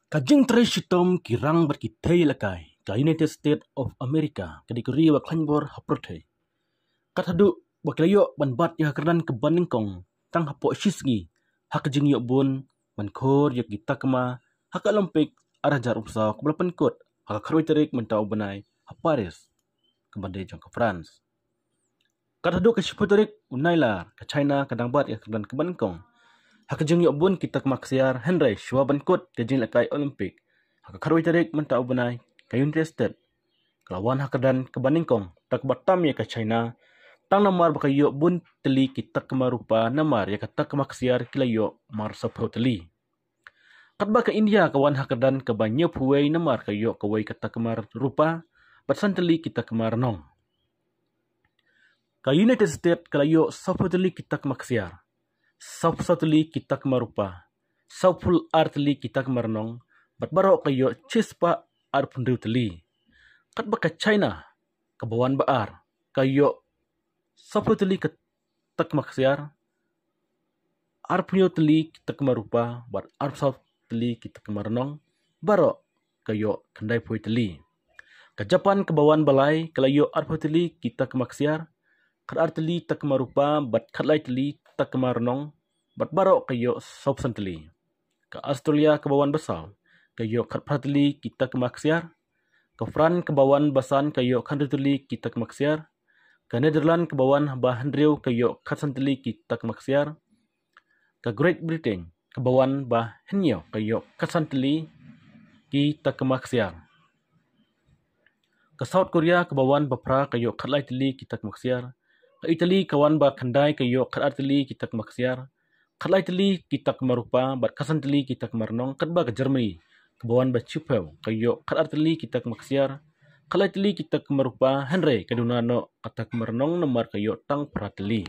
Kajing Shitom kirang berkitai lakai ka United States of America kadikuri wa klanbor haprote. Katadu waklayo banbat ya kerdan ke baningkong tang hapo shisgi hak jing yok bun mankor yok gitakma hak Olimpik arah jar upsa ke belapan kot hak karoi terik mentau benai ha Paris ke bandai jong ke France. Katadu ke shipoterik unailar ke China kadang bat ya kerdan ke baningkong. Hak jeng yok bun kita kemaksiar Henry shua bankut ke jeng lakai Olimpik. Hak karoi tarik mentau benai ke United States. Kelawan hak dan ke Baningkong tak batam ya ke China. Tang namar baka yok bun teli kita kemarupa namar ya kata kemaksiar kila yok mar sapro teli. Kat baka India kawan hak dan ke banyak huwei namar ke yok kawai kata kemar rupa batsan teli kita kemar nong. Ke United States kala yok sapro teli kita kemaksiar. Sapsatuli kita kemarupa, sapul artli kita kemarnong, batbarok kayo cispa arpundu teli. Kat baka China, kebawan baar, kayo saputuli kita kemaksiar, arpunyo teli kita kemarupa, bat arpsat teli kita kemarnong, barok kayo kendai pui teli. Ke Japan kebawan balai, kalayo arputuli kita kemaksiar, kat artli tak kemarupa, bat katlai teli tak kemarnong, bat barok kayo sop santeli. Ke Australia kebawan besar, kayo kat prateli kita kemaksiar. Ke Fran kebawan basan kayo kanduteli kita kemaksiar. Ke Netherlands kebawan bahandriu kayo kat santeli kita kemaksiar. Ke Great Britain kebawan bahenyo kayo kat santeli kita kemaksiar. Ke South Korea kebawan bapra kayo kat lai teli kita kemaksiar. Ke Italy kawan ba kendai kayo kat arteli kita kemaksiar. Kalai teli kita kemarupa, bat kasan teli kita kemarnong, kat ba ke Germany, kebawan ba Cupau, kayo kat arteli kita kemaksiar, kalai teli kita kemarupa, Henry, kadunano kata kemarnong nomor kayo tang prateli.